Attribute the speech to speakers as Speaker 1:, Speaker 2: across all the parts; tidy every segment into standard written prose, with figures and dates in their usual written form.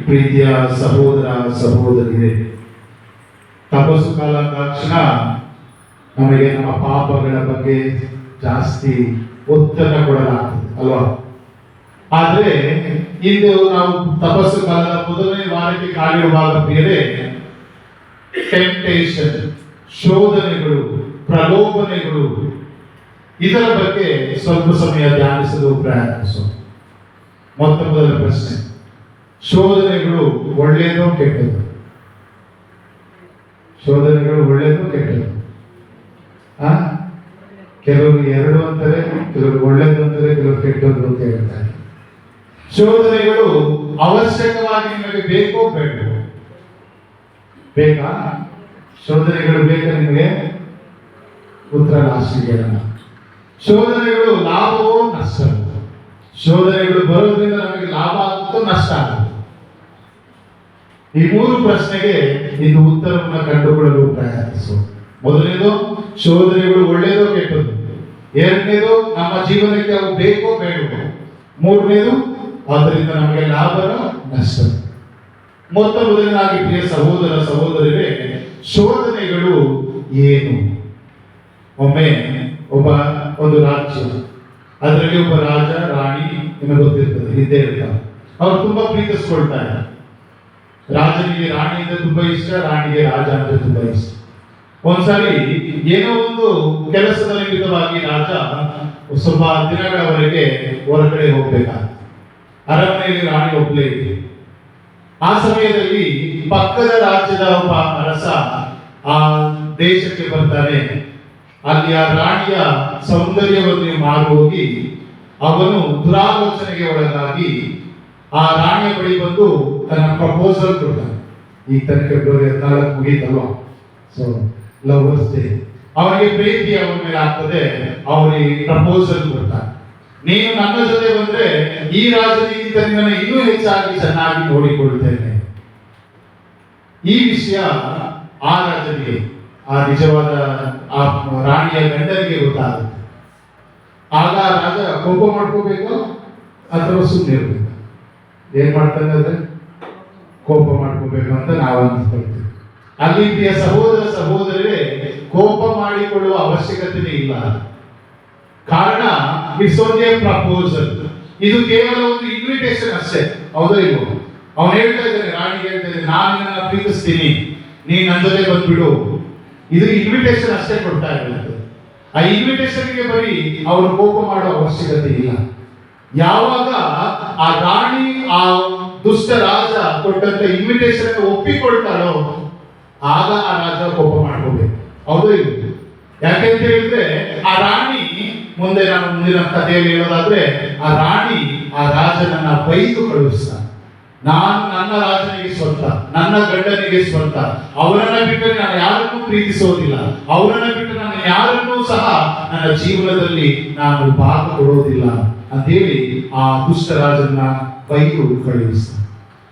Speaker 1: ಪ್ರೀತಿಯ ಸಹೋದರ ಸಹೋದರಿಯರೇ, ತಪಸ್ಸು ಕಾಲ ತಕ್ಷಣ ನಮಗೆ ನಮ್ಮ ಪಾಪಗಳ ಬಗ್ಗೆ ಜಾಸ್ತಿ ಒತ್ತಡ ಕೊಡಲಾಗ್ತದೆ ಅಲ್ವಾ? ಆದ್ರೆ ಇಂದು ನಾವು ತಪಸ್ಸು ಕಾಲದ ಮೊದಲನೇ ವಾರಕ್ಕೆ ಕಾಲಿಡುವಾಗ ಬೇರೆ ಟೆಂಪ್ಟೇಷನ್, ಶೋಧನೆಗಳು, ಪ್ರಲೋಭನೆಗಳು, ಇದರ ಬಗ್ಗೆ ಸ್ವಲ್ಪ ಸಮಯ ಧ್ಯಾನಿಸಲು ಪ್ರಯತ್ನಿಸೋಣ. ಮೊದಲ ಪ್ರಶ್ನೆ, ಶೋಧನೆಗಳು ಒಳ್ಳೆಯದೋ ಕೆಟ್ಟದ್ದು? ಶೋಧನೆಗಳು ಒಳ್ಳೆಯದು ಕೆಟ್ಟದ್ದು? ಕೆಲವರು ಎರಡು ಅಂತಾರೆ, ಕೆಲವರು ಒಳ್ಳೆಯದು ಅಂತಾರೆ, ಕೆಲವರು ಕೆಟ್ಟದ್ದು ಅಂತ ಹೇಳ್ತಾರೆ. ಶೋಧನೆಗಳು ಅವಶ್ಯಕವಾಗಿ ನಿಮಗೆ ಬೇಕೋ ಬೇಡವೋ? ಬೇಕಾ? ಶೋಧನೆಗಳು ಬೇಕಾ ನಿಮಗೆ? ಉತ್ತರ ಲಾಸ್ಟಿಗೆ. ಶೋಧನೆಗಳು ಲಾಭವೋ ನಷ್ಟವೋ? ಶೋಧನೆಗಳು ಬರೋದ್ರಿಂದ ನಮಗೆ ಲಾಭ ಆಗುತ್ತೋ ನಷ್ಟ ಆಗುತ್ತೋ? ಈ ಮೂರು ಪ್ರಶ್ನೆಗೆ ಇದು ಉತ್ತರವನ್ನು ಕಂಡುಕೊಳ್ಳಲು ಪ್ರಯತ್ನಿಸು. ಮೊದಲನೇದು, ಶೋಧನೆಗಳು ಒಳ್ಳೆಯದೋ ಕೆಟ್ಟದ್ದು? ಎರಡನೇದು, ನಮ್ಮ ಜೀವನಕ್ಕೆ ಅವು ಬೇಕೋ ಬೇಡವೋ? ಮೂರನೇದು, ಅದರಿಂದ ನಮಗೆ ಲಾಭನೋ ನಷ್ಟ? ಮೊದಲನೇದಾಗಿ ಪ್ರಿಯ ಸಹೋದರ ಸಹೋದರರೇ, ಶೋಧನೆಗಳು ಏನು? ಒಮ್ಮೆ ಒಂದು ರಾಜ್ಯ, ಅದರಲ್ಲಿ ಒಬ್ಬ ರಾಜ ರಾಣಿ, ನಿಮಗೆ ಗೊತ್ತಿರ್ತದೆ, ಇದ್ದೇ ಇರ್ತಾರೆ. ಅವ್ರು ತುಂಬಾ ಪ್ರೀತಿಸ್ಕೊಳ್ತಾರೆ. ರಾಜನಿಗೆ ರಾಣಿ ಅಂದ್ರೆ ತುಂಬಾ ಇಷ್ಟ, ರಾಣಿಗೆ ರಾಜ ಅಂದ್ರೆ ತುಂಬಾ ಇಷ್ಟ. ಒಂದ್ಸಾರಿ ಏನೋ ಒಂದು ಕೆಲಸದ ನಿಮಿತ್ತವಾಗಿ ರಾಜ ಸ್ವಲ್ಪ ದಿನಗಳವರೆಗೆ ಹೊರಗಡೆ ಹೋಗ್ಬೇಕಾಗ್ತದೆ. ಅರಮನೆಯಲ್ಲಿ ರಾಣಿ ಒಬ್ಬಳೇ ಇದೆ. ಆ ಸಮಯದಲ್ಲಿ ಪಕ್ಕದ ರಾಜ್ಯದ ಒಬ್ಬ ಅರಸ ಆ ದೇಶಕ್ಕೆ ಬರ್ತಾನೆ. ಅಲ್ಲಿ ಆ ರಾಣಿಯ ಸೌಂದರ್ಯವನ್ನು ಮಾರು ಹೋಗಿ ಅವನು ದುರಾಲೋಚನೆಗೆ ಒಳಗಾಗಿ ಆ ರಾಣಿಯ ಬಳಿ ಬಂದು ತನ್ನ ಪ್ರಪೋಸಲ್ ಕೊಡ್ತಾನೆ. ಈ ತನಕ ಫೆಬ್ರವರಿ 14 ಮುಗೀತಲ್ವಾ? So lovers day. ಅವನಿಗೆ ಪ್ರೀತಿ ಅವನ ಮೇಲೆ ಆಗ್ತದೆ. ಅವನಿಗೆ ಪ್ರಪೋಸಲ್ ಕೊಡ್ತಾನೆ. ನೀನು ನನ್ನ ಜೊತೆ ಬಂದ್ರೆ ಈ ರಾಜನಿಗಿಂತ ನಿನ್ನನ್ನು ಇನ್ನೂ ಹೆಚ್ಚಾಗಿ ಚೆನ್ನಾಗಿ ನೋಡಿಕೊಳ್ಳುತ್ತೇನೆ. ಈ ವಿಷಯ ಆ ರಾಜನಿಗೆ, ಆ ನಿಜವಾದ ಆ ರಾಣಿಯ ಗಂಡನಿಗೆ ಗೊತ್ತಾಗುತ್ತೆ. ಆಗ ರಾಜ ಕೋಪ ಮಾಡ್ಕೋಬೇಕು ಅಥವಾ ಸುಮ್ಮನೆ ಇರಬೇಕು? ಏನ್ ಮಾಡ್ತಾನೆ ಅಂದ್ರೆ ಕೋಪ ಮಾಡ್ಕೋಬೇಕು ಅಂತ ನಾವು ಅನ್ಸ್ಕೊಳ್ತೀವಿ. ಅಲ್ಲಿ ಪ್ರಿಯ ಸಹೋದರ ಸಹೋದರರೇ, ಕೋಪ ಮಾಡಿಕೊಳ್ಳುವ ಅವಶ್ಯಕತೆ ಇಲ್ಲ. ಕಾರಣ ಇಟ್ಸ್ ಓನ್ಲಿ ಎ ಪ್ರಪೋಸಲ್. ಇದು ಕೇವಲ ಒಂದು ಇನ್ವಿಟೇಷನ್ ಅಷ್ಟೇ. ಹೌದಾ ಇಲ್ವೋ? ಅವನು ಹೇಳ್ತಾ ಇದ್ದಾನೆ, ರಾಣಿಗೆ ಹೇಳ್ತಾ ಇದ್ದಾನೆ, ನಾನು ನಿನ್ನನ್ನು ಪ್ರೀತಿಸ್ತೀನಿ, ನೀನ್ ನನ್ನ ಜೊತೆ ಬಂದ್ಬಿಡು. ಇದು ಇನ್ವಿಟೇಷನ್ ಅಷ್ಟೇ ಕೊಡ್ತಾ ಇರುತ್ತೆ. ಆ ಇನ್ವಿಟೇಷನ್ಗೆ ಬರೀ ಅವರು ಕೋಪ ಮಾಡುವ ಅವಶ್ಯಕತೆ ಇಲ್ಲ. ಯಾವಾಗ ಆ ರಾಣಿ ಆ ದುಷ್ಟ ರಾಜ ಕೊಟ್ಟಂತ ಇನ್ವಿಟೇಷನ್ ಒಪ್ಪಿಕೊಳ್ತಾಳೋ ಆಗ ಆ ರಾಜ ಕೋಪ ಮಾಡ್ಕೋಬೇಕು. ಹೌದು ಇದು? ಯಾಕೆಂತ ಹೇಳಿದ್ರೆ ಆ ರಾಣಿ, ಮುಂದೆ ನಾನು ಮುಂದಿನ ಕಥೆಯಲ್ಲಿ ಹೇಳೋದಾದ್ರೆ, ಆ ರಾಣಿ ಆ ರಾಜನನ್ನ ಬೈದು ಕಳುಹಿಸ್ತಾನೆ. ನಾನು ನನ್ನ ರಾಜನಿಗೆ ಸ್ವಂತ, ನನ್ನ ಗಂಡನಿಗೆ ಸ್ವಂತ, ಅವರನ್ನ ಬಿಟ್ಟರೆ ನಾನು ಯಾರನ್ನೂ ಪ್ರೀತಿಸೋದಿಲ್ಲ, ಅವರನ್ನ ಬಿಟ್ಟು ನಾನು ಯಾರನ್ನೂ ಸಹ ನನ್ನ ಜೀವನದಲ್ಲಿ ನಾನು ಭಾಗ ಕೊಡೋದಿಲ್ಲ ಅಂತೇಳಿ ಆ ದುಷ್ಟ ರಾಜನ ಬೈದು ಕಳುಹಿಸ್ತಾನೆ.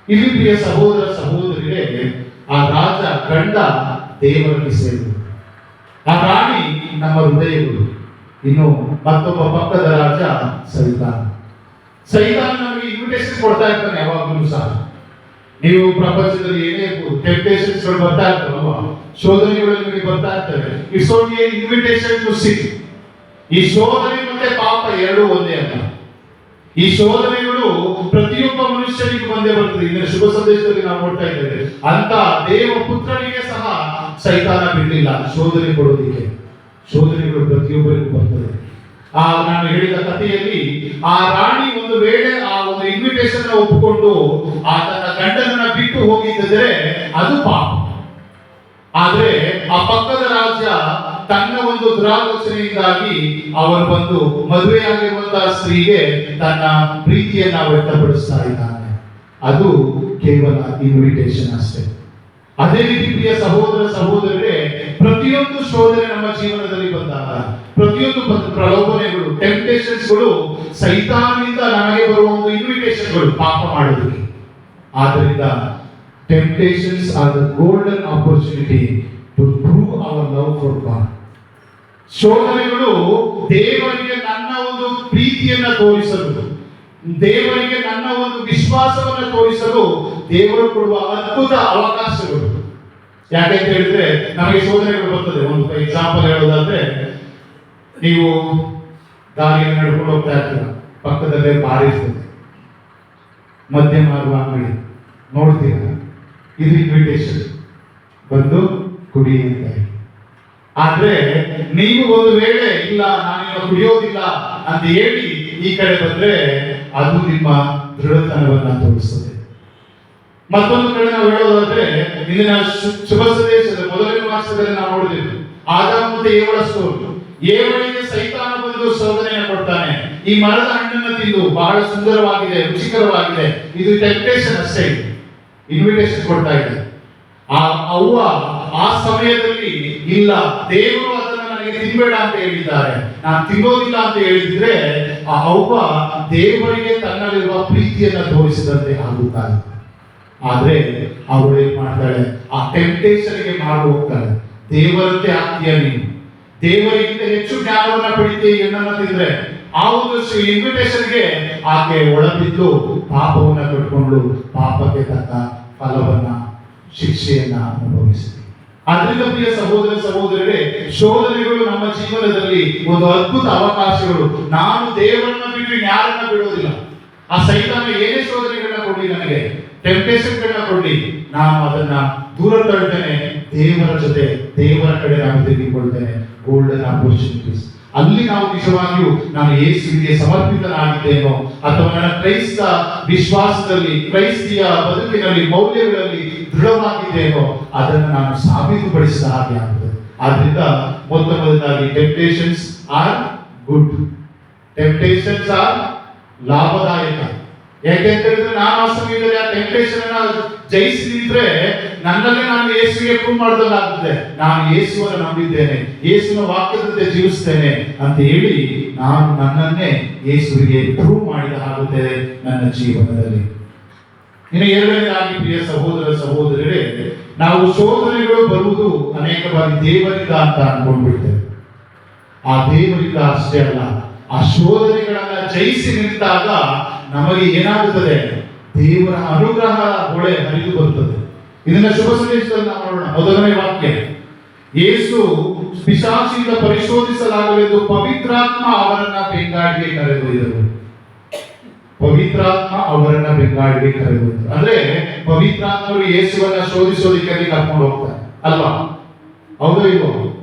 Speaker 1: ಇಲ್ಲಿ ಪ್ರಿಯ ಸಹೋದರ ಸಹೋದರಿಯರೇ, ಆ ರಾಜ ಗಂಡ ದೇವರಿಗೆ ಸೇರಿದರು, ಆ ರಾಣಿ ನಮ್ಮ ಹೃದಯಗಳು. ಇನ್ನು ಮತ್ತೊಬ್ಬ ಪಕ್ಕದ ರಾಜ ಸೈತಾನ. ಸೈತಾನ ನಮಗೆ ಇನ್ವಿಟೇಷನ್ ಕೊಡ್ತಾ ಇರ್ತಾನೆ ಯಾವಾಗಲೂ ಸಹ. ನೀವು ಪ್ರಪಂಚದಲ್ಲಿ ಏನೇ ಟೆಂಪ್ಟೇಷನ್ಸ್ ಗಳು ಬರ್ತಾ ಇರ್ತಾರಲ್ವಾ, ಶೋಧನೆಗಳು ನಿಮಗೆ ಬರ್ತಾ ಇರ್ತವೆ. It's only invitation to sin. ಈ ಶೋಧನೆ ಮತ್ತೆ ಪಾಪ ಎರಡೂ ಒಂದೇ ಅಲ್ಲ. ಈ ಶೋಧನೆಗಳು ಪ್ರತಿಯೊಬ್ಬ ಮನುಷ್ಯನಿಗೂ ಬಂದೇ ಬರ್ತದೆ. ಇನ್ನು ಶುಭ ಸಂದೇಶದಲ್ಲಿ ನಾವು ನೋಡ್ತಾ ಇದ್ದೇವೆ, ಅಂತ ದೇವ ಪುತ್ರನಿಗೆ ಸಹ ಸೈತಾನ ಬಿಡಲಿಲ್ಲ ಶೋಧನೆ ಕೊಡೋದಿಕ್ಕೆ. ಶೋಧನೆಗಳು ಪ್ರತಿಯೊಬ್ಬರಿಗೂ ಬರ್ತದೆ. ನಾನು ಹೇಳಿದ ಕಥೆಯಲ್ಲಿ ಆ ರಾಣಿ ಒಂದು ವೇಳೆ ಆ ಒಂದು ಇನ್ವಿಟೇಷನ್ ಒಪ್ಪಿಕೊಂಡು ಆ ತನ್ನ ಗಂಡನನ್ನ ಬಿಟ್ಟು ಹೋಗಿದ್ದರೆ ಅದು ಪಾಪ. ಆದ್ರೆ ಆ ಪಕ್ಕದ ರಾಜ್ಯ ತನ್ನ ಒಂದು ದುರಾಲೋಚನೆಯಿಂದಾಗಿ ಅವನು ಬಂದು ಮದುವೆಯಾಗಿರುವಂತಹ ಸ್ತ್ರೀಗೆ ತನ್ನ ಪ್ರೀತಿಯನ್ನ ವ್ಯಕ್ತಪಡಿಸ್ತಾ ಇದ್ದಾನೆ. ಅದು ಕೇವಲ ಇನ್ವಿಟೇಷನ್ ಅಷ್ಟೇ. ಅದೇ ರೀತಿ ಪ್ರಿಯ ಸಹೋದರ ಸಹೋದರರೇ, ಪ್ರತಿಯೊಂದು ಶೋಧನೆ ನಮ್ಮ ಜೀವನದಲ್ಲಿ ಬಂದಾಗ, ಪ್ರತಿಯೊಂದು ಪ್ರಲೋಭನೆಗಳು, ಟೆಂಪ್ಟೇಷನ್ಸ್ಗಳು ಸೈತಾನನಿಂದ ನಮಗೆ ಬರುವ ಒಂದು ಇನ್ವಿಟೇಷನ್ಗಳು ಪಾಪ ಮಾಡೋದಕ್ಕೆ. ಆದ್ದರಿಂದ temptations are the golden opportunity to prove our love for God. ಶೋಧನೆಗಳು ದೇವರಿಗೆ ನನ್ನ ಒಂದು ಪ್ರೀತಿಯನ್ನ ತೋರಿಸಲು, ದೇವರಿಗೆ ನನ್ನ ಒಂದು ವಿಶ್ವಾಸವನ್ನು ತೋರಿಸಲು ದೇವರು ಕೊಡುವ ಅದ್ಭುತ ಅವಕಾಶಗಳು. ಯಾಕೆ ಅಂತ ಹೇಳಿದ್ರೆ ನಮಗೆ ಶೋಧನೆಗಳು ಬರ್ತದೆ. ಒಂದು ಎಕ್ಸಾಂಪಲ್ ಹೇಳೋದಾದ್ರೆ, ನೀವು ದಾರಿಯನ್ನು ನಡ್ಕೊಂಡು ಹೋಗ್ತಾ ಇರ್ತೀರ, ಪಕ್ಕದಲ್ಲೇ ಬಾರಿ ಇರ್ತದೆ, ಮದ್ಯ ಮಾರುವ ಅಂಗಡಿ ನೋಡ್ತೀರ, ಇದು ಇನ್ವಿಟೇಷನ್, ಬಂದು ಕುಡಿ ಅಂತ. ಆದ್ರೆ ನೀವು ಒಂದು ವೇಳೆ ಇಲ್ಲ ನಾನಿನ್ನು ಕುಡಿಯೋದಿಲ್ಲ ಅಂತ ಹೇಳಿ ಈ ಕಡೆ ಬಂದ್ರೆ ಅದು ನಿಮ್ಮ ದೃಢತನವನ್ನ ತೋರಿಸ್ತದೆ. ಮತ್ತೊಂದು ಕಡೆ ನಾವು ಹೇಳೋದಾದ್ರೆ, ಇಂದಿನ ಶುಭ ಸಂದೇಶದ ಮೊದಲನೇ ಮಾಸದಲ್ಲಿ ನಾವು ನೋಡಿದ್ವಿ ಆದಾಮ ಮತ್ತೆ ಏವಳ ಸ್ಟೋರಿ. ಏವಳಿಗೆ ಸೈತಾನ ಬಂದು ಶೋಧನೆಯನ್ನು ಕೊಡ್ತಾನೆ, ಈ ಮರದ ಹಣ್ಣನ್ನು ತಿಂದು ಬಹಳ ಸುಂದರವಾಗಿದೆ, ರುಚಿಕರವಾಗಿದೆ, ಇದು ಟೆಂಪ್ಟೇಷನ್ ಅಷ್ಟೇ, ಇನ್ವಿಟೇಷನ್ ಕೊಡ್ತಾ ಇದೆ. ಅವ್ವ ಆ ಸಮಯದಲ್ಲಿ ಇಲ್ಲ, ದೇವರು ಅದನ್ನು ನನಗೆ ತಿನ್ಬೇಡ ಅಂತ ಹೇಳಿದ್ದಾರೆ, ನಾನು ತಿನ್ನೋದಿಲ್ಲ ಅಂತ ಹೇಳಿದ್ರೆ ಆ ಅವ್ವ ದೇವರಿಗೆ ತನ್ನಲ್ಲಿರುವ ಪ್ರೀತಿಯನ್ನ ತೋರಿಸಿದಂತೆ ಆಗುತ್ತಾರೆ. ಆದ್ರೆ ಅವಳು ಏನ್ ಮಾಡ್ತಾಳೆ, ಆ ಟೆಂಪ್ಟೇಷನ್ಗೆ ಮಾರು ಹೋಗ್ತಾಳೆ. ದೇವರಂತೆ ಆಗ್ತೀಯ ನೀನು, ದೇವರಿಗಿಂತ ಹೆಚ್ಚು ಜ್ಞಾನವನ್ನ ಪಡಿತೀಯ ಹೆಣ್ಣನ್ನು ತಿಂದ್ರೆ. ಆ ಒಂದು ಇನ್ವಿಟೇಷನ್ಗೆ ಆಕೆ ಒಳಬಿದ್ದು ಪಾಪವನ್ನ ಕಟ್ಕೊಂಡು ಪಾಪಕ್ಕೆ ತಕ್ಕ ಫಲವನ್ನ, ಶಿಕ್ಷೆಯನ್ನ ಅನುಭವಿಸಿದೆ. ಆದ್ರಿಂದ ಪ್ರಿಯ ಸಹೋದರ ಸಹೋದರರೇ, ಶೋಧನೆಗಳು ನಮ್ಮ ಜೀವನದಲ್ಲಿ ಒಂದು ಅದ್ಭುತ ಅವಕಾಶಗಳು. ನಾನು ದೇವರನ್ನ ಬಿಟ್ಟು ಯಾರನ್ನ ಬಿಡೋದಿಲ್ಲ. ಆ ಸೈತಾನ ಏನೇ ಶೋಧನೆಗಳನ್ನ ಕೊಡ್ಲಿ, ನನಗೆ ಟೆಂಪ್ಟೇಷನ್ಗಳನ್ನ ಕೊಡ್ಲಿ, ನಾನು ಅದನ್ನ ದೂರ ತಳ್ತೇನೆ. ದೇವರ ಜೊತೆ, ದೇವರ ಕಡೆ ನಾನು ತೆಗೆದುಕೊಳ್ತೇನೆ. Golden opportunities. ಅಲ್ಲಿ ನಾವು ನಿಜವಾಗಿಯೂ ನಾನು ಯೇಸುವಿಗೆ ಸಮರ್ಪಿತನಾಗಿದ್ದೇನೋ, ಅಥವಾ ನನ್ನ ಕ್ರೈಸ್ತ ವಿಶ್ವಾಸದಲ್ಲಿ, ಕ್ರೈಸ್ತಿಯ ಬದುಕಿನಲ್ಲಿ, ಮೌಲ್ಯಗಳಲ್ಲಿ ದೃಢವಾಗಿದ್ದೇನೋ, ಅದನ್ನು ನಾನು ಸಾಬೀತುಪಡಿಸಿದ ಹಾಗೆ ಆಗ್ತದೆ. ಆದ್ರಿಂದ ಮೊದಲನೇದಾಗಿ temptations are good, temptations are ಲಾಭದಾಯಕ. ಯಾಕೆಂತಂದ್ರೆ ನಾನು ಆ ಸಮಯದಲ್ಲಿ ಆ ಟೆಂಪ್ಟೇಷನ್ ಅನ್ನ ಜಯಿಸಿ ನಿಂತ್ರೆ ನನ್ನಲ್ಲೇ ನಾನು ಯೇಸುವಿಗೆ ಪ್ರೂವ್ ಮಾಡಿದಾಗುತ್ತೆ. ನಾನು ಯೇಸುವನ್ನು ನಂಬಿದ್ದೇನೆ, ಯೇಸುವಿನ ವಾಕ್ಯದಂತೆ ಜೀವಿಸ್ತೇನೆ ಅಂತ ಹೇಳಿ ನಾನು ನನ್ನನ್ನೇ ಯೇಸುವಿಗೆ ಪ್ರೂವ್ ಮಾಡಿದ ಆಗುತ್ತದೆ ನನ್ನ ಜೀವನದಲ್ಲಿ. ಇನ್ನು ಎರಡನೇದಾಗಿ ಪ್ರಿಯ ಸಹೋದರ ಸಹೋದರರೇ, ನಾವು ಶೋಧನೆಗಳು ಬರುವುದು ಅನೇಕ ಬಾರಿ ದೇವರಿಂದ ಅಂತ ಅನ್ಕೊಂಡ್ಬಿಡ್ತೇವೆ. ಆ ದೇವರಿಂದ ಅಷ್ಟೇ ಅಲ್ಲ, ಆ ಶೋಧನೆಗಳನ್ನ ಜಯಿಸಿ ನಿಂತಾಗ ನಮಗೆ ಏನಾಗುತ್ತದೆ, ದೇವರ ಅನುಗ್ರಹ ಹೊಳೆ ಹರಿದು ಬರುತ್ತದೆ. ಇದನ್ನ ಶುಭ ಸಂದೇಶದಲ್ಲಿ ನಾವು ನೋಡೋಣ. ಮೊದಲನೇ ವಾಕ್ಯ, ಯೇಸು ಪಿಶಾಚಿಯಿಂದ ಪರಿಶೋಧಿಸಲಾಗಲೆಂದು ಪವಿತ್ರಾತ್ಮ ಅವರನ್ನ ಬೆಂಗಾಡಿಗೆ ಕರೆದೊಯ್ದರು. ಪವಿತ್ರಾತ್ಮ ಅವರನ್ನ ಬೆಂಗಾಡಿಗೆ ಕರೆದೊಯ್ದರು ಅಂದ್ರೆ ಪವಿತ್ರಾತ್ಮರು ಯೇಸುವನ್ನ ಶೋಧಿಸೋದಿಕ್ಕೆ ಕರ್ಕೊಂಡು ಹೋಗ್ತಾರೆ ಅಲ್ವಾ? ಹೌದು ಇಲ್ವೋ?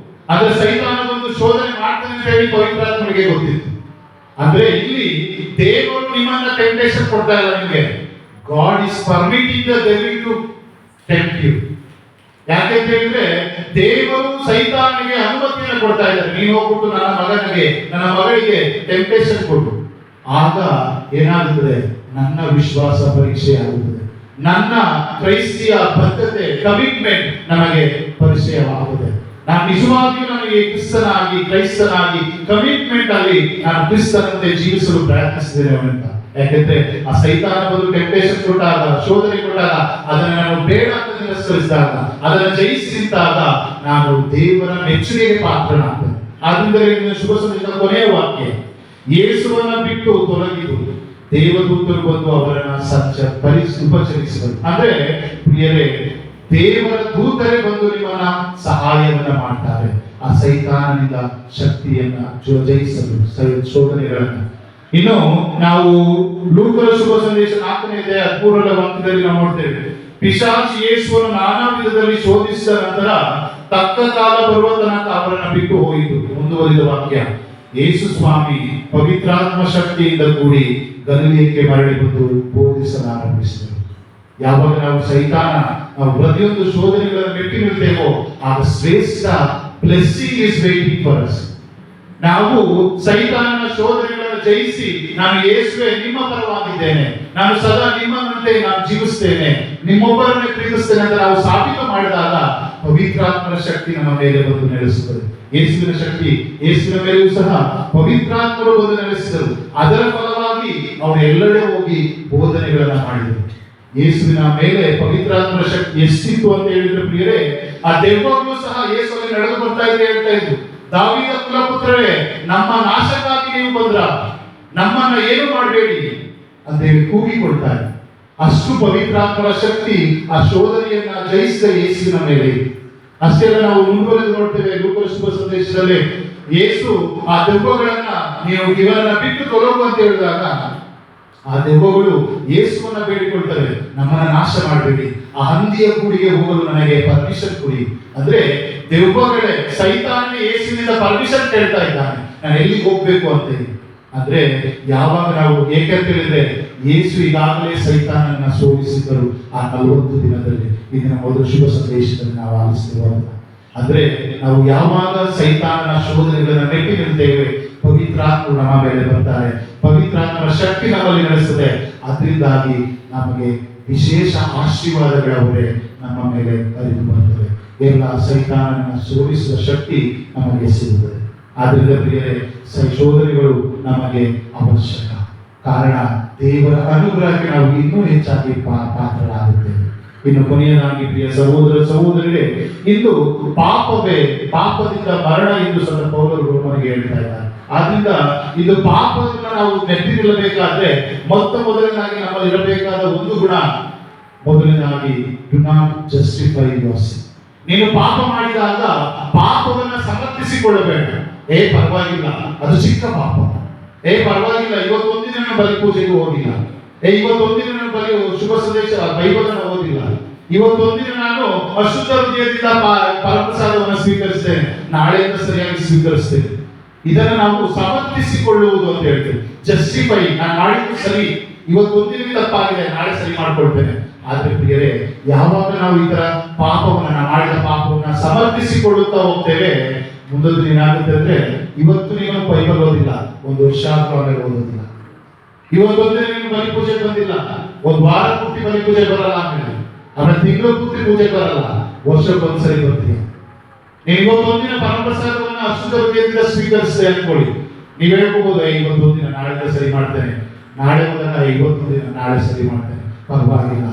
Speaker 1: ಆದ್ರೆ ಸೈತಾನ ಒಂದು ಶೋಧನೆ ಮಾಡ್ತಾನೆ ಅಂತ ಹೇಳಿ ಪವಿತ್ರಾತ್ಮನಿಗೆ ಗೊತ್ತಿತ್ತು. ಅಂದ್ರೆ ಇಲ್ಲಿ ದೇವರು ನಿಮ್ಮನ್ನ ಟೆಂಪ್ಟೇಷನ್ ಕೊಡ್ತಾ ಇಲ್ಲ ನಿಮಗೆ. God is permitting the devil to tempt you. ಯಾಕೆಂತ ಹೇಳಿದ್ರೆ ದೇವರು ಸೈತಾನಿಗೆ ಅನುಮತಿಯನ್ನು ಕೊಡ್ತಾ ಇದ್ದಾರೆ. ನೀವು ಹೋಗ್ಬಿಟ್ಟು ನನ್ನ ಮಗನಿಗೆ, ನನ್ನ ಮಗಳಿಗೆ ಟೆಂಪ್ಟೇಷನ್ ಕೊಟ್ಟು, ಆಗ ಏನಾಗುತ್ತದೆ, ನನ್ನ ವಿಶ್ವಾಸ ಪರೀಕ್ಷೆ ಆಗುತ್ತದೆ, ನನ್ನ ಕ್ರೈಸ್ತಿಯ ಬದ್ಧತೆ, ಕಮಿಟ್ಮೆಂಟ್ ನಮಗೆ ಪರಿಚಯವಾಗುತ್ತದೆ. ನಾನು ನಿಜವಾಗಿಯೂ ನನಗೆ ಕ್ರಿಸ್ತನಾಗಿ, ಕ್ರೈಸ್ತನಾಗಿ, ಕಮಿಟ್ಮೆಂಟ್ ಆಗಿ ನಾನು ಕ್ರಿಸ್ತನಂತೆ ಜೀವಿಸಲು ಪ್ರಯತ್ನಿಸಿದ್ದೇನೆ ಅಂತ. ಯಾಕೆಂದ್ರೆ ಆ ಸೈತಾನ ಬಂದು ಟೆಂಪ್ಟೇಷನ್ ಕೊಟ್ಟಾಗ, ಶೋಧನೆ ಕೊಟ್ಟಾಗ, ಅದನ್ನು ನಾನು ಬೇಡ ಅಂತ ತಿರಸ್ಕರಿಸಿದಾಗ, ಅದನ್ನು ಜಯಿಸಿ ನಿಂತಾಗ ನಾನು ದೇವರ ಮೆಚ್ಚುಗೆಗೆ ಪಾತ್ರನಾಗ್ತೇನೆ. ಆದ್ರಿಂದ ಶುಭ ಸಂದೇಶದ ಕೊನೆಯ ವಾಕ್ಯ, ಯೇಸುವನ್ನ ಬಿಟ್ಟು ತೊಲಗಿದು ದೇವದೂತರು ಬಂದು ಅವರನ್ನ ಉಪಚರಿಸಿದರು. ಅಂದ್ರೆ ಪ್ರಿಯರೇ, ದೇವರ ದೂತರೇ ಬಂದು ನಿಮ್ಮನ್ನ ಸಹಾಯವನ್ನ ಮಾಡ್ತಾರೆ ಆ ಸೈತಾನನಿಂದ ಶಕ್ತಿಯನ್ನ ಜಯಿಸಲು, ಶೋಧನೆಗಳನ್ನ. ಇನ್ನು ನಾವು ಲೂಕನ ಶುಭ ಸಂದೇಶ 4ನೇ ಅಧ್ಯಾಯ 13ನೇ ವಾಕ್ಯದಲ್ಲಿ ನಾವು ನೋಡ್ತೇವೆ, ಪಿಶಾಚಿ ಯೇಸುವನ್ನು ನಾನಾ ವಿಧದಲ್ಲಿ ಶೋಧಿಸಿದ ನಂತರ ತಕ್ಕ ಕಾಲ ಬರುವ ತನಕ ಅವರನ್ನ ಬಿಟ್ಟು ಹೋಯಿತು. ಮುಂದುವರಿದ ವಾಕ್ಯ, ಯೇಸು ಸ್ವಾಮಿ ಪವಿತ್ರಾತ್ಮ ಶಕ್ತಿಯಿಂದ ಕೂಡಿ ಗಲಿಲಯಕ್ಕೆ ಮರಳಿ ಬಂದು ಬೋಧಿಸಲಾರಂಭಿಸಿದರು. ಯಾವಾಗ ನಾವು ಸೈತಾನ, ನಾವು ಪ್ರತಿಯೊಂದು ಶೋಧನೆಗಳನ್ನು ಮೆಟ್ಟಿ ನಿಲ್ತೇವೋ ಆಗ ಶ್ರೇಷ್ಠ blessing is waiting for us. ನಾವು ಸೈತಾನನ ಶೋಧನೆಗಳನ್ನು ಜಯಿಸಿ, ನಾನು ಯೇಸುವೆ ನಿಮ್ಮ ಪರವಾಗಿದ್ದೇನೆ, ನಾನು ಸದಾ ನಿಮ್ಮಂತೆ ನಾನು ಜೀವಿಸ್ತೇನೆ, ನಿಮ್ಮೊಬ್ಬರನ್ನೇ ಪ್ರೀತಿಸ್ತೇನೆ ಅಂತ ನಾವು ಸಾಬೀತು ಮಾಡಿದಾಗ ಪವಿತ್ರಾತ್ಮನ ಶಕ್ತಿ ನಮ್ಮ ಮೇಲೆ ಬಂದು ನೆಲೆಸುತ್ತದೆ. ಯೇಸುವಿನ ಶಕ್ತಿ, ಯೇಸುವಿನ ಮೇಲೆಯೂ ಸಹ ಪವಿತ್ರಾತ್ಮರು ಬಂದು ನೆಲೆಸಿದರು. ಅದರ ಫಲವಾಗಿ ಅವರು ಎಲ್ಲೆಡೆ ಹೋಗಿ ಬೋಧನೆಗಳನ್ನ ಮಾಡಿದರು. ಯೇಸುವಿನ ಮೇಲೆ ಪವಿತ್ರಾತ್ಮನ ಶಕ್ತಿ ಎಷ್ಟಿತ್ತು ಅಂತ ಹೇಳಿದ್ರೆ ಪ್ರಿಯರೇ, ಆ ದೆವ್ವಗಳು ಸಹ ಯೇಸುವಿಗೆ ನಡೆದು ಬರ್ತಾ ಇದ್ರೆ ಹೇಳ್ತಾ ಇದ್ರು, ದಾವೀದ ಕುಲಪುತ್ರರೇ, ನಮ್ಮ ನಾಶಕ್ಕಾಗಿ ನೀವು ಬಂದ್ರ, ನಮ್ಮನ್ನ ಏನು ಮಾಡಬೇಡಿ ಅಂತ ಹೇಳಿ ಕೂಗಿಕೊಳ್ತಾರೆ. ಅಷ್ಟು ಪವಿತ್ರಾತ್ಮರ ಶಕ್ತಿ ಆ ಶೋಧನೆಯನ್ನ ಜಯಿಸಿದ ಯೇಸುವಿನ ಮೇಲೆ. ಅಷ್ಟೇ ಅಲ್ಲ, ನಾವು ಮುಂದುವರೆದು ನೋಡ್ತೇವೆ ಲೂಕನ ಶುಭ ಸಂದೇಶದಲ್ಲಿ ಯೇಸು ಆ ದೆವ್ವಗಳನ್ನ ನೀವು ಇವರನ್ನ ಬಿಟ್ಟು ತೊಲಗು ಅಂತ ಹೇಳಿದಾಗ ಆ ದೆವ್ವಗಳು ಯೇಸುವನ್ನ ಬೇಡಿಕೊಳ್ತವೆ, ನಮ್ಮನ್ನ ನಾಶ ಮಾಡಬೇಡಿ, ಆ ಹಂದಿಯ ಕೂಡಿಗೆ ಹೋಗಲು ನನಗೆ ಪರ್ಮಿಷನ್ ಕೊಡಿ. ಅಂದ್ರೆ ದೆವ್ವಗಳೇ ಸೈತಾನೇ ಯೇಸುವಿನಿಂದ ಪರ್ಮಿಷನ್ ಕೇಳ್ತಾ ಇದ್ದಾನೆ, ನಾನು ಎಲ್ಲಿಗೆ ಹೋಗ್ಬೇಕು ಅಂತ ಹೇಳಿ. ಅಂದ್ರೆ ಯಾವಾಗ ನಾವು ಏಕಂತ ಹೇಳಿದ್ರೆ ಯೇಸು ಈಗಾಗಲೇ ಸೈತಾನನ್ನ ಸೋಲಿಸಿದರು ಆ 40 ದಿನದಲ್ಲಿ. ಇದನ್ನ ಮೊದಲು ಶುಭ ಸಂದೇಶದಲ್ಲಿ ನಾವು ಆಲಿಸ್ತೇವೆ. ಅಂದ್ರೆ ನಾವು ಯಾವಾಗ ಸೈತಾನನ ಶೋಧನೆಗಳನ್ನ ಮೆಟ್ಟಿ ನಿಲ್ತೇವೆ, ಪವಿತ್ರಾತ್ಮರು ನಮ್ಮ ಮೇಲೆ ಬರ್ತಾರೆ, ಪವಿತ್ರಾತ್ಮರ ಶಕ್ತಿ ನಮ್ಮಲ್ಲಿ ನಡೆಸುತ್ತೆ. ಅದರಿಂದಾಗಿ ನಮಗೆ ವಿಶೇಷ ಆಶೀರ್ವಾದಗಳವರೇ ನಮ್ಮ ಮೇಲೆ ಹರಿದು ಬರ್ತದೆ. ಎಲ್ಲ ಸೈತಾನನ ಸೋಲಿಸುವ ಶಕ್ತಿ ನಮಗೆ ಸಿಗುತ್ತದೆ. ಆದ್ದರಿಂದ ಪ್ರಿಯರೇ, ಶೋಧನೆಗಳು ನಮಗೆ ಅವಶ್ಯಕ. ಕಾರಣ ದೇವರ ಅನುಗ್ರಹಕ್ಕೆ ನಾವು ಇನ್ನೂ ಹೆಚ್ಚಾಗಿ ಪಾತ್ರರಾಗುತ್ತೇವೆ. ಇನ್ನು ಕೊನೆಯದಾಗಿ ಪ್ರಿಯ ಸಹೋದರ ಸಹೋದರರೇ, ಇಂದು ಪಾಪದಿಂದ ಮರಣ ಎಂದು ಸಹ ಪೌಲರು ನಮಗೆ ಹೇಳ್ತಾ ಇದ್ದಾರೆ. ಆದ್ರಿಂದ ಇದು ಪಾಪದಿಂದ ನಾವು ನೆಟ್ಟಿ ನಿಲ್ಲಬೇಕಾದ್ರೆ ಮೊದಲನೇದಾಗಿ ನಮ್ಮಲ್ಲಿ ಇರಬೇಕಾದ ಒಂದು ಗುಣ, ಮೊದಲನೇದಾಗಿ ಡು ನಾಟ್ ಜಸ್ಟಿಫೈ ಯುವರ್ ಸಿನ್. ನೀನು ಪಾಪ ಮಾಡಿದಾಗ ಪಾಪವನ್ನ ಸಮರ್ಥಿಸಿಕೊಳ್ಳಬೇಡ. ಪರವಾಗಿಲ್ಲ, ಅದು ಚಿಕ್ಕ ಪಾಪ. ಪರವಾಗಿಲ್ಲ, ಇವತ್ತೊಂದಿನ ನಾನು ಬಲಿ ಪೂಜೆಗೆ ಹೋಗಿಲ್ಲ, ಇವತ್ತೊಂದಿನ ನಾನು ಬಲಿ ಶುಭ ಸಂದೇಶ ಬೈಬಲ್ ಓದಿಲ್ಲ, ಇವತ್ತೊಂದಿನ ನಾನು ಅಶುದ್ಧ ಹೃದಯದಿಂದ ಪರಪ್ರಸಾದವನ್ನು ಸ್ವೀಕರಿಸ್ತೇನೆ, ನಾಳೆಯಿಂದ ಸರಿಯಾಗಿ ಸ್ವೀಕರಿಸ್ತೇನೆ. ಇದನ್ನು ನಾವು ಸಮರ್ಥಿಸಿಕೊಳ್ಳುವುದು ಅಂತ ಹೇಳ್ತೇವೆ. ಜಸ್ಟಿಫೈ, ನಾನು ಮಾಡಿದ್ದು ಸರಿ, ಇವತ್ತೊಂದಿನ ತಪ್ಪಾಗಿದೆ, ನಾಳೆ ಸರಿ ಮಾಡ್ಕೊಳ್ತೇನೆ. ಆದ್ರೆ ಪ್ರಿಯರೇ, ಯಾವಾಗ ನಾವು ಈ ತರ ಪಾಪವನ್ನ, ನಾವು ಮಾಡಿದ ಪಾಪವನ್ನ ಸಮರ್ಥಿಸಿಕೊಳ್ಳುತ್ತಾ ಹೋಗ್ತೇವೆ, ಮುಂದೊಂದು ಏನಾಗುತ್ತೆ ಅಂದ್ರೆ, ಇವತ್ತು ನೀವು ಬೈಬಲ್ ಓದಿಲ್ಲ, ಒಂದು ವರ್ಷ ಆಮೇಲೆ ಓದೋದಿಲ್ಲ. ಇವತ್ತೊಂದೇ ನೀನು ಬಲಿ ಪೂಜೆ ಬಂದಿಲ್ಲ, ಒಂದು ವಾರ ಪೂರ್ತಿ ಬಲಿ ಪೂಜೆ ಬರಲ್ಲ, ಆಮೇಲೆ ತಿಂಗಳು ಪೂರ್ತಿ ಪೂಜೆ ಬರಲ್ಲ, ವರ್ಷಕ್ಕೊಂದ್ಸರಿ ಬರ್ತೀಯ. ನೀವು ಇವತ್ತೊಂದಿನ ಪರಮಪ್ರಸಾದವನ್ನ ಅಶುದ್ಧ ಹೃದಯದಿಂದ ಸ್ವೀಕರಿಸಿದೆ ಅನ್ಕೊಳ್ಳಿ, ನೀವು ಹೇಳ್ಕೋಬಹುದು, ಇವತ್ತೊಂದಿನ ನಾಳೆ ಸರಿ ಮಾಡ್ತೇನೆ, ನಾಳೆ ಹೋದಾಗ ಇವತ್ತೊಂದಿನ ನಾಳೆ ಸರಿ ಮಾಡ್ತೇನೆ, ಪರವಾಗಿಲ್ಲ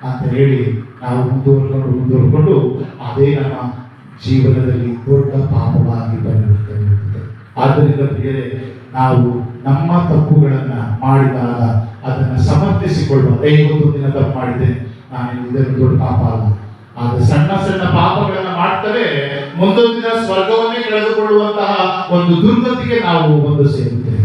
Speaker 1: ಅಂತ ಹೇಳಿ ನಾವು ಮುಂದುವರ್ಕೊಂಡು ಅದೇ ನಮ್ಮ ಜೀವನದಲ್ಲಿ ದೊಡ್ಡ ಪಾಪವಾಗಿ ಬಂದಿರುತ್ತದೆ. ಆದ್ದರಿಂದ ಪ್ರಿಯರೇ, ನಾವು ನಮ್ಮ ತಪ್ಪುಗಳನ್ನ ಮಾಡಿದಾಗ ಅದನ್ನ ಸಮರ್ಥಿಸಿಕೊಳ್ಳುವ, ಇವತ್ತೊಂದಿನ ತಪ್ಪು ಮಾಡಿದ್ದೇನೆ, ನಾನು ಇದನ್ನು ದೊಡ್ಡ ಪಾಪ ಅಲ್ಲ. ಆದ್ರೆ ಸಣ್ಣ ಸಣ್ಣ ಪಾಪಗಳನ್ನ ಮಾಡ್ತಾರೆ, ಮುಂದೊಂದು ದಿನ ಸ್ವರ್ಗವನ್ನೇ ಕಳೆದುಕೊಳ್ಳುವಂತಹ ಒಂದು ದುರ್ಗತಿಗೆ ನಾವು ಒಂದು ಸೇರುತ್ತೇವೆ.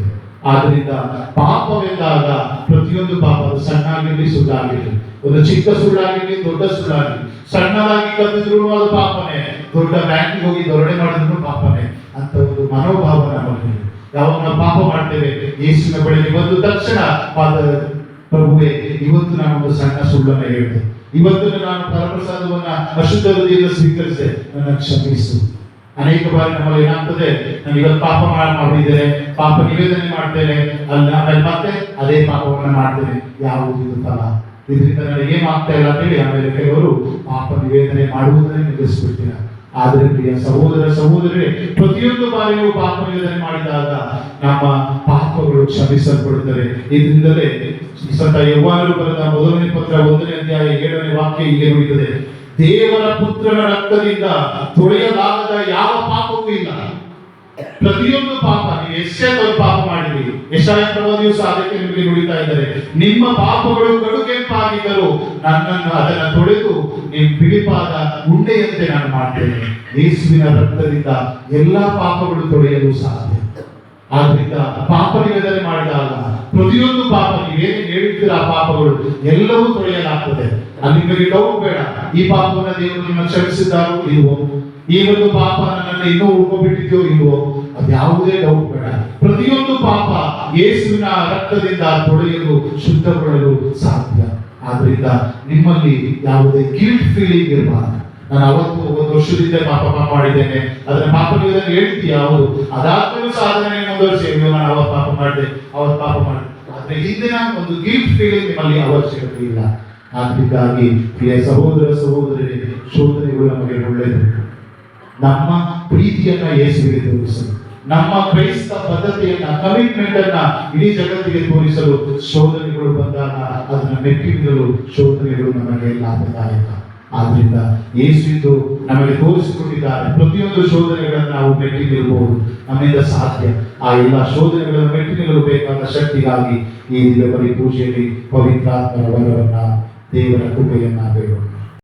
Speaker 1: ಆದ್ರಿಂದ ಪಾಪವೆಂದಾಗ ಪ್ರತಿಯೊಂದು ಪಾಪ, ಸಣ್ಣಾಗಿರ್ಲಿ ಸುಳ್ಳಾಗಿರ್ಲಿ, ಒಂದು ಚಿಕ್ಕ ಸುಳ್ಳಾಗಿರ್ಲಿ ದೊಡ್ಡ ಸುಳ್ಳಾಗಿರ್ಲಿ, ಸಣ್ಣದಾಗಿ ಕದ್ದಿದ್ರು ಅದು ಪಾಪನೇ, ದೊಡ್ಡ ಬ್ಯಾಂಕಿಗೆ ಹೋಗಿ ದೊರಡೆ ಮಾಡಿದ್ರು ಪಾಪನೇ ಅಂತ ಒಂದು ಮನೋಭಾವ ನಮ್ಮಲ್ಲಿ. ಯಾವಾಗ ನಾವು ಪಾಪ ಮಾಡ್ತೇವೆ, ಯೇಸುವಿನ ಬಳಿಗೆ ಬಂದು ತಕ್ಷಣ ಪ್ರಭುವೇ, ಇವತ್ತು ನಾನು ಒಂದು ಸಣ್ಣ ಸುಳ್ಳನ್ನ ಹೇಳಿದೆ, ಇವತ್ತು ನಾನು ಪರಪ್ರಸಾದವನ್ನ ಅಶುದ್ಧ ಹೃದಯದಿಂದ ಸ್ವೀಕರಿಸಿದೆ, ನನ್ನ ಕ್ಷಮಿಸು. ಅನೇಕ ಬಾರಿ ನಮ್ಮಲ್ಲಿ ಏನಾಗ್ತದೆ, ನಾನು ಇವತ್ತು ಪಾಪ ಮಾಡಿದ್ದೇನೆ, ಪಾಪ ನಿವೇದನೆ ಮಾಡ್ತೇನೆ, ಆಮೇಲೆ ಮತ್ತೆ ಅದೇ ಪಾಪವನ್ನ ಮಾಡ್ತೇನೆ, ಯಾವುದು ಇದು ಫಲ, ಇದರಿಂದ ನನಗೆ ಏನಾಗ್ತಾ ಇಲ್ಲ ಅಂತೇಳಿ ಆಮೇಲೆ ಕೆಲವರು ಪಾಪ ನಿವೇದನೆ ಮಾಡುವುದನ್ನೇ ನಿಲ್ಲಿಸ್ಬಿಡ್ತೀರ. ಆದರೆ ಪ್ರಿಯ ಸಹೋದರ ಸಹೋದರರೇ, ಪ್ರತಿಯೊಂದು ಬಾರಿಯೂ ಪಾಪ ನಿವೇದನೆ ಮಾಡಿದಾಗ ನಮ್ಮ ಪಾಪಗಳು ಕ್ಷಮಿಸಲ್ಪಡುತ್ತವೆ. ಇದರಿಂದಲೇ ಸಂತ ಯೋಹಾನನು ಬರೆದ ಮೊದಲನೇ ಪತ್ರ 1ನೇ ಅಧ್ಯಾಯ 7ನೇ ವಾಕ್ಯ ಹೀಗೆ ನುಡಿಯುತ್ತದೆ, ದೇವರ ಪುತ್ರನ ರಕ್ತದಿಂದ ತೊಳೆಯಲಾಗದ ಯಾವ ಪಾಪವೂ ಇಲ್ಲ. ಪ್ರತಿಯೊಂದು ಪಾಪ, ನೀವು ಎಷ್ಟೇ ದೊಡ್ಡ ಪಾಪ ಮಾಡಿದ್ರಿ, ಯೆಶಾಯ ಪ್ರವಾದಿಯು ಸಹ ಅದಕ್ಕೆ ನಿಮಗೆ ನುಡಿತಾ ಇದ್ದಾರೆ, ನಿಮ್ಮ ಪಾಪಗಳು ಕಡುಗೆಂಪಾಗಿದ್ದರೂ ನನ್ನನ್ನು ಅದನ್ನು ತೊಳೆದು ನಿಮ್ಮ ಬಿಳಿಪಾದ ಉಂಡೆಯಂತೆ ನಾನು ಮಾಡ್ತೇನೆ. ಯೇಸುವಿನ ರಕ್ತದಿಂದ ಎಲ್ಲಾ ಪಾಪಗಳು ತೊಳೆಯಲು ಸಾಧ್ಯ. ಆದ್ರಿಂದ ಪಾಪ ನಿವೇದನೆ ಮಾಡಿದಾಗ ಪ್ರತಿಯೊಂದು ಪಾಪ, ನೀವೇನು ಹೇಳಿರ್ತೀರ ಆ ಪಾಪಗಳು ಎಲ್ಲವೂ ತೊಳೆಯಲಾಗ್ತದೆ. ಅಲ್ಲಿ ನಿಮಗೆ ಡೌಟ್ ಬೇಡ, ಈ ಪಾಪವನ್ನ ದೇವರು ನಿಮ್ಮ ಕ್ಷಮಿಸಿದ್ದಾರೋ ಇಲ್ವೋ, ಈ ಒಂದು ಪಾಪ ನನ್ನನ್ನು ಇನ್ನೂ ಉಳ್ಕೊಬಿಟ್ಟಿದ್ಯೋ ಇಲ್ವೋ, ಅದ್ಯಾವುದೇ ಡೌಟ್ ಬೇಡ. ಪ್ರತಿಯೊಂದು ಪಾಪ ಯೇಸುವಿನ ರಕ್ತದಿಂದ ತೊಳೆಯಲು, ಶುದ್ಧಗೊಳ್ಳಲು ಸಾಧ್ಯ. ಆದ್ರಿಂದ ನಿಮ್ಮಲ್ಲಿ ಯಾವುದೇ ಗಿಲ್ಟ್ ಫೀಲಿಂಗ್ ಇರಬಾರ್ದು. ನಾನು ಅವತ್ತು 1 ವರ್ಷದಿಂದ ಪಾಪ ಮಾಡಿದ್ದೇನೆ, ಅದನ್ನ ಪಾಪ ನಿವೇದನೆ ಹೇಳ್ತೀಯ, ಹೌದು, ಅದಾದ್ಮೇಲೂ ಸಾಧನೆ ಮುಂದುವರಿಸಿ, ನಾನು ಅವತ್ತು ಪಾಪ ಮಾಡಿದೆ, ಅವತ್ತು ಪಾಪ ಮಾಡಿದೆ, ಆದ್ರೆ ಹಿಂದಿನ ಒಂದು ಗಿಲ್ಟ್ ಫೀಲಿಂಗ್ ನಿಮ್ಮಲ್ಲಿ ಅವಶ್ಯಕತೆ ಇಲ್ಲ. ಆದ್ರಿಂದಾಗಿ ಪ್ರಿಯ ಸಹೋದರ ಸಹೋದರರೇ, ಶೋಧನೆಗಳು ನಮಗೆ ಒಳ್ಳೆಯದು. ನಮ್ಮ ಪ್ರೀತಿಯನ್ನ ಯೇಸುವಿಗೆ ತೋರಿಸಲು, ನಮ್ಮ ಕ್ರೈಸ್ತ ಬದ್ಧತೆಯನ್ನ, ಕಮಿಟ್ಮೆಂಟ್ ಅನ್ನ ಇಡೀ ಜಗತ್ತಿಗೆ ತೋರಿಸಲು ಶೋಧನೆಗಳು ಬಂದಾಗ ಅದನ್ನ ಮೆಟ್ಟಿ ನಿಲ್ಲಲು ಶೋಧನೆಗಳು ನಮಗೆ ಲಾಭದಾಯಕ. ಆದ್ರಿಂದ ಯೇಸು ಇದು ನಮಗೆ ತೋರಿಸಿಕೊಟ್ಟಿದ್ದಾರೆ. ಪ್ರತಿಯೊಂದು ಶೋಧನೆಗಳನ್ನು ನಾವು ಮೆಟ್ಟಿ ನಿಲ್ಲಬಹುದು, ನಮ್ಮಿಂದ ಸಾಧ್ಯ. ಆ ಎಲ್ಲ ಶೋಧನೆಗಳನ್ನು ಮೆಟ್ಟಿ ನಿಲ್ಲಲು ಬೇಕಾದ ಶಕ್ತಿಗಾಗಿ ಈ ದಿನ ಬರೀ ಪೂಜೆಯಲ್ಲಿ ಪವಿತ್ರಾತ್ಮರ ವರವನ್ನ, ದೇವರ ಕೃಪೆಯನ್ನ ಬೇಡ.